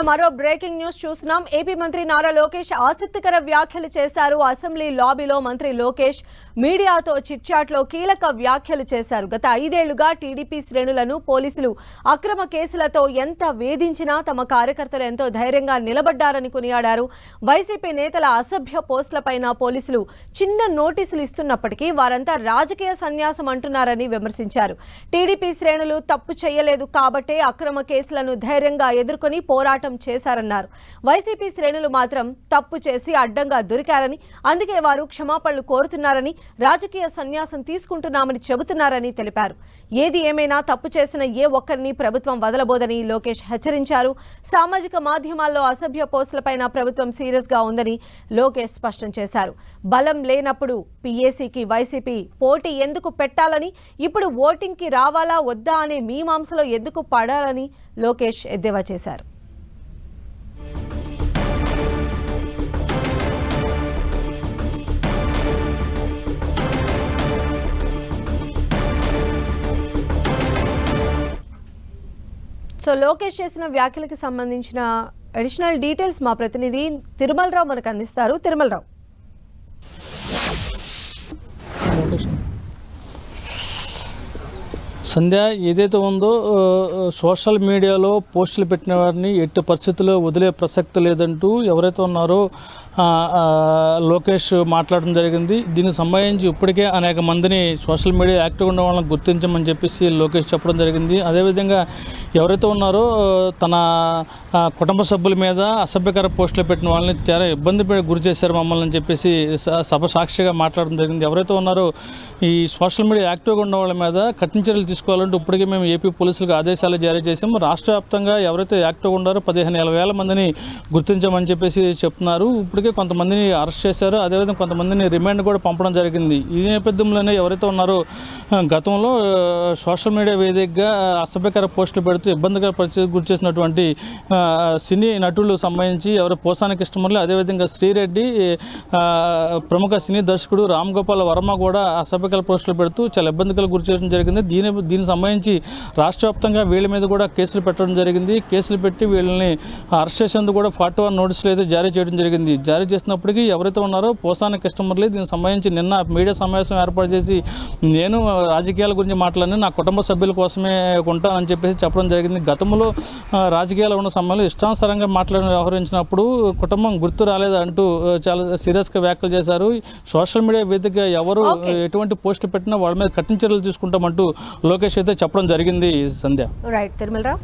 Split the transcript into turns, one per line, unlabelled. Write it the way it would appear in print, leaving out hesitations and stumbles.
మరో breaking news చూస్తున్నాం. AP మంత్రి నారా లోకేష్ ఆసక్తికర వ్యాఖ్యలు చేశారు. అసెంబ్లీ లాబీలో మంత్రి లోకేష్ మీడియాతో చిట్చాట్లో కీలక వ్యాఖ్యలు చేశారు. గత 5 ఏళ్లుగా టీడీపీ శ్రేణులను పోలీసులు అక్రమ కేసులతో ఎంత వేధించినా తమ కార్యకర్తలు ఎంతో ధైర్యంగా నిలబడ్డారని కొనియాడారు. వైసీపీ నేతల అసభ్య పోస్టులపైన పోలీసులు చిన్న నోటీసులు ఇస్తున్నప్పటికీ వారంతా రాజకీయ సన్యాసం అంటున్నారని విమర్శించారు. టీడీపీ శ్రేణులు తప్పు చేయలేదు కాబట్టే అక్రమ కేసులను ధైర్యంగా ఎదుర్కొని పోరాటం చేశారన్నారు. వైసీపీ శ్రేణులు మాత్రం తప్పు చేసి అడ్డంగా దొరికారని, అందుకే వారు క్షమాపణలు కోరుతున్నారని, రాజకీయ సన్యాసం తీసుకుంటున్నామని చెబుతున్నారని తెలిపారు. ఏది ఏమైనా తప్పు చేసిన ఏ ఒక్కరిని ప్రభుత్వం వదలబోదని లోకేష్ హెచ్చరించారు. సామాజిక మాధ్యమాల్లో అసభ్య పోస్టులపైన ప్రభుత్వం సీరియస్ గా ఉందని లోకేష్ స్పష్టం చేశారు. బలం లేనప్పుడు పీఏసీకి వైసీపీ పోటీ ఎందుకు పెట్టాలని, ఇప్పుడు ఓటింగ్ కి రావాలా వద్దా అనే మీమాంసలో ఎందుకు పడాలని లోకేష్ ఎద్దేవా చేశారు. సో లోకేష్ చేసిన వ్యాఖ్యలకు సంబంధించిన అడిషనల్ డీటెయిల్స్ మా ప్రతినిధి తిరుమలరావు మనకు అందిస్తారు. తిరుమలరావు,
సంధ్య, ఏదైతే ఉందో సోషల్ మీడియాలో పోస్టులు పెట్టిన వారిని ఎట్టి పరిస్థితుల్లో వదిలే ప్రసక్తి లేదంటూ ఎవరైతే ఉన్నారో లోకేష్ మాట్లాడడం జరిగింది. దీనికి సంబంధించి ఇప్పటికే అనేక మందిని సోషల్ మీడియా యాక్టివ్గా ఉన్న వాళ్ళని గుర్తించమని చెప్పేసి లోకేష్ చెప్పడం జరిగింది. అదేవిధంగా ఎవరైతే ఉన్నారో తన కుటుంబ సభ్యుల మీద అసభ్యకర పోస్టులు పెట్టిన వాళ్ళని చాలా ఇబ్బంది గురి చేశారు మమ్మల్ని అని చెప్పేసి సభ సాక్షిగా మాట్లాడడం జరిగింది. ఎవరైతే ఉన్నారో ఈ సోషల్ మీడియా యాక్టివ్గా ఉన్న వాళ్ళ మీద కఠిన చర్యలు తీసుకోవాలంటే ఇప్పటికే మేము ఏపీ పోలీసులకు ఆదేశాలు జారీ చేసాము. రాష్ట్ర వ్యాప్తంగా ఎవరైతే యాక్టివ్గా ఉన్నారో 15,000 మందిని గుర్తించమని చెప్పేసి చెప్తున్నారు. ఇప్పటికే కొంతమందిని అరెస్ట్ చేశారు. అదేవిధంగా కొంతమందిని రిమాండ్ కూడా పంపడం జరిగింది. ఈ నేపథ్యంలోనే ఎవరైతే ఉన్నారో గతంలో సోషల్ మీడియా వేదికగా అసభ్యకర పోస్టులు పెడుతూ ఇబ్బందికర పరిస్థితికి గురి చేసినటువంటి సినీ నటులకు సంబంధించి పోసాని కృష్ణమురళి, అదేవిధంగా శ్రీరెడ్డి, ప్రముఖ సినీ దర్శకుడు రామ్ గోపాల్ వర్మ కూడా అసభ్యకర పోస్టులు పెడుతూ చాలా ఇబ్బందికర గురి చేయడం జరిగింది. దీనికి సంబంధించి రాష్ట్ర వ్యాప్తంగా వీళ్ళ మీద కూడా కేసులు పెట్టడం జరిగింది. కేసులు పెట్టి వీళ్ళని అరెస్ట్ చేసేందుకు కూడా 41 నోటీసులు అయితే జారీ చేయడం జరిగింది. జారీ చేసినప్పటికీ ఎవరైతే ఉన్నారో పోసాని కృష్ణమురళి దీనికి సంబంధించి నిన్న మీడియా సమావేశం ఏర్పాటు చేసి నేను రాజకీయాల గురించి మాట్లాడి నా కుటుంబ సభ్యుల కోసమే ఉంటానని చెప్పేసి చెప్పడం జరిగింది. గతంలో రాజకీయాలు ఉన్న సమయంలో ఇష్టానుసారంగా వ్యవహరించినప్పుడు కుటుంబం గుర్తు రాలేదంటూ చాలా సీరియస్గా వ్యాఖ్యలు చేశారు. సోషల్ మీడియా వేదికగా ఎవరు ఎటువంటి పోస్టులు పెట్టినా వాళ్ళ మీద కఠిన చర్యలు తీసుకుంటామంటూ లోకేష్ అయితే చెప్పడం జరిగింది. సంధ్య.
రైట్ తిరుమలరావు.